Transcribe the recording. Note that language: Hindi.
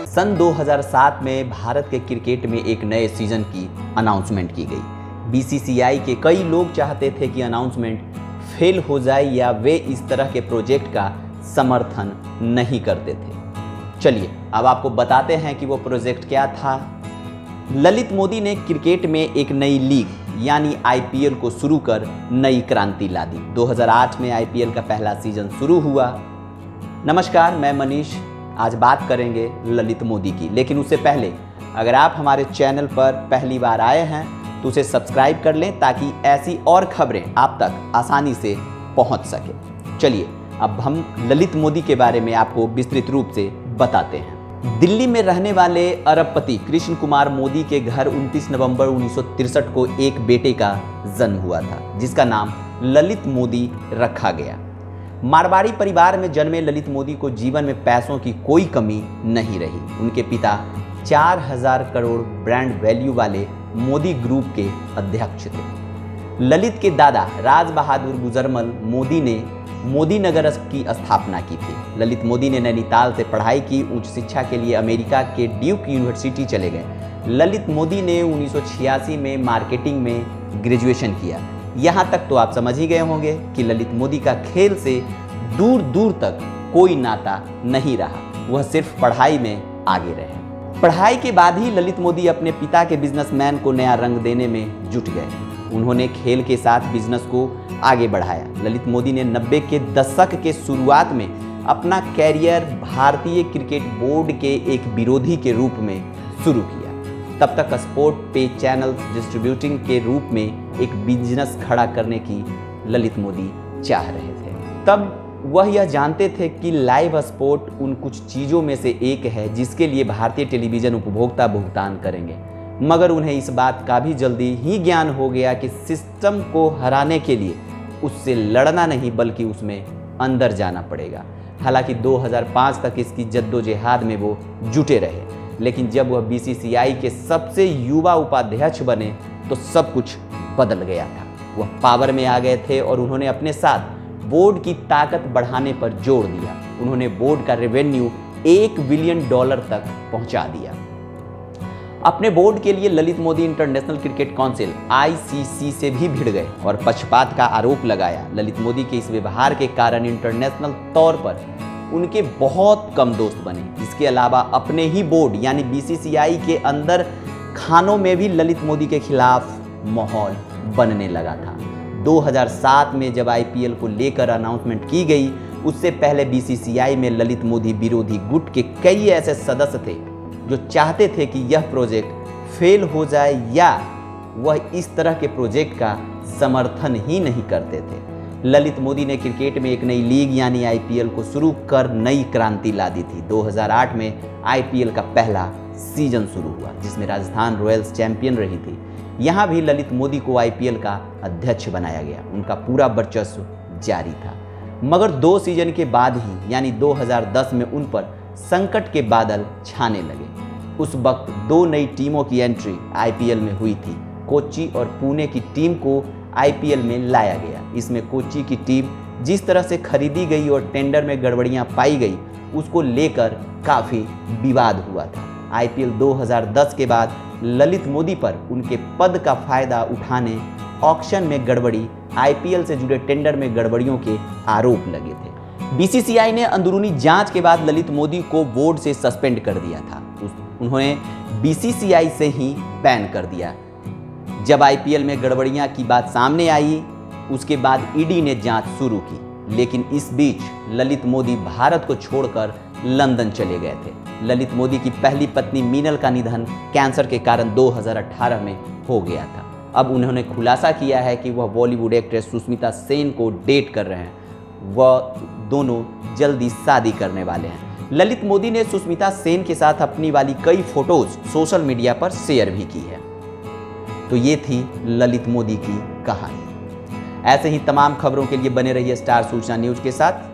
सन 2007 में भारत के क्रिकेट में एक नए सीजन की अनाउंसमेंट की गई। बीसीसीआई के कई लोग चाहते थे कि अनाउंसमेंट फेल हो जाए या वे इस तरह के प्रोजेक्ट का समर्थन नहीं करते थे। चलिए अब आपको बताते हैं कि वो प्रोजेक्ट क्या था। ललित मोदी ने क्रिकेट में एक नई लीग यानी आईपीएल को शुरू कर नई क्रांति ला दी। 2008 में आईपीएल का पहला सीजन शुरू हुआ। नमस्कार, मैं मनीष। आज बात करेंगे ललित मोदी की, लेकिन उससे पहले अगर आप हमारे चैनल पर पहली बार आए हैं तो उसे सब्सक्राइब कर लें ताकि ऐसी और खबरें आप तक आसानी से पहुंच सके। चलिए अब हम ललित मोदी के बारे में आपको विस्तृत रूप से बताते हैं। दिल्ली में रहने वाले अरबपति कृष्ण कुमार मोदी के घर 29 नवंबर 1963 को एक बेटे का जन्म हुआ था जिसका नाम ललित मोदी रखा गया। मारवाड़ी परिवार में जन्मे ललित मोदी को जीवन में पैसों की कोई कमी नहीं रही। उनके पिता 4000 करोड़ ब्रांड वैल्यू वाले मोदी ग्रुप के अध्यक्ष थे। ललित के दादा राज बहादुर गुजरमल मोदी ने मोदी नगर की स्थापना की थी। ललित मोदी ने नैनीताल से पढ़ाई की। उच्च शिक्षा के लिए अमेरिका के ड्यूक यूनिवर्सिटी चले गए। ललित मोदी ने 1986 में मार्केटिंग में ग्रेजुएशन किया। यहाँ तक तो आप समझ ही गए होंगे कि ललित मोदी का खेल से दूर दूर तक कोई नाता नहीं रहा, वह सिर्फ पढ़ाई में आगे रहे। पढ़ाई के बाद ही ललित मोदी अपने पिता के बिजनेसमैन को नया रंग देने में जुट गए। उन्होंने खेल के साथ बिजनेस को आगे बढ़ाया। ललित मोदी ने 90 के दशक के शुरुआत में अपना कैरियर भारतीय क्रिकेट बोर्ड के एक विरोधी के रूप में शुरू किया। तब तक स्पोर्ट पे चैनल्स डिस्ट्रीब्यूटिंग के रूप में एक बिजनेस खड़ा करने की ललित मोदी चाह रहे थे। तब वह यह जानते थे कि लाइव स्पोर्ट उन कुछ चीज़ों में से एक है जिसके लिए भारतीय टेलीविज़न उपभोक्ता भुगतान करेंगे, मगर उन्हें इस बात का भी जल्दी ही ज्ञान हो गया कि सिस्टम को हराने के लिए उससे लड़ना नहीं बल्कि उसमें अंदर जाना पड़ेगा। हालांकि 2005 तक इसकी जद्दोजहद में वो जुटे रहे, लेकिन जब वह बीसीसीआई के सबसे युवा उपाध्यक्ष बने तो सब कुछ बदल गया था। वह पावर में आ गए थे और उन्होंने अपने साथ बोर्ड की ताकत बढ़ाने पर जोर दिया। उन्होंने बोर्ड का रेवेन्यू $1 बिलियन तक पहुंचा दिया। अपने बोर्ड के लिए Lalit Modi international cricket council ICC से भी भिड़ गए और पक्षपात का आरोप लगाया। ललित मोदी के इस व्यवहार के कारण इंटरनेशनल तौर पर उनके बहुत कम दोस्त बने। इसके अलावा अपने ही बोर्ड यानी बीसीसीआई के अंदर खानों में भी ललित मोदी के खिलाफ माहौल बनने लगा था। 2007 में जब आईपीएल को लेकर अनाउंसमेंट की गई, उससे पहले बीसीसीआई में ललित मोदी विरोधी गुट के कई ऐसे सदस्य थे जो चाहते थे कि यह प्रोजेक्ट फेल हो जाए या वह इस तरह के प्रोजेक्ट का समर्थन ही नहीं करते थे। ललित मोदी ने क्रिकेट में एक नई लीग यानी आईपीएल को शुरू कर नई क्रांति ला दी थी। 2008 में आईपीएल का पहला सीजन शुरू हुआ जिसमें राजस्थान रॉयल्स चैंपियन रही थी। यहाँ भी ललित मोदी को आईपीएल का अध्यक्ष बनाया गया। उनका पूरा वर्चस्व जारी था, मगर 2 सीजन के बाद ही यानी 2010 में उन पर संकट के बादल छाने लगे। उस वक्त 2 नई टीमों की एंट्री आईपीएल में हुई थी। कोच्चि और पुणे की टीम को आईपीएल में लाया गया। इसमें कोच्चि की टीम जिस तरह से खरीदी गई और टेंडर में गड़बड़ियां पाई गई उसको लेकर काफ़ी विवाद हुआ था। आईपीएल 2010 के बाद ललित मोदी पर उनके पद का फायदा उठाने, ऑक्शन में गड़बड़ी, आईपीएल से जुड़े टेंडर में गड़बड़ियों के आरोप लगे थे। बीसीसीआई ने अंदरूनी जांच के बाद ललित मोदी को बोर्ड से सस्पेंड कर दिया था। उन्होंने बीसीसीआई से ही बैन कर दिया। जब आईपीएल में गड़बड़ियां की बात सामने आई उसके बाद ईडी ने जांच शुरू की, लेकिन इस बीच ललित मोदी भारत को छोड़कर लंदन चले गए थे। ललित मोदी की पहली पत्नी मीनल का निधन कैंसर के कारण 2018 में हो गया था। अब उन्होंने खुलासा किया है कि वह बॉलीवुड एक्ट्रेस सुष्मिता सेन को डेट कर रहे हैं। वह दोनों जल्दी शादी करने वाले हैं। ललित मोदी ने सुष्मिता सेन के साथ अपनी वाली कई फोटोज सोशल मीडिया पर शेयर भी की है। तो ये थी ललित मोदी की कहानी। ऐसे ही तमाम खबरों के लिए बने रहिए स्टार सूचना न्यूज के साथ।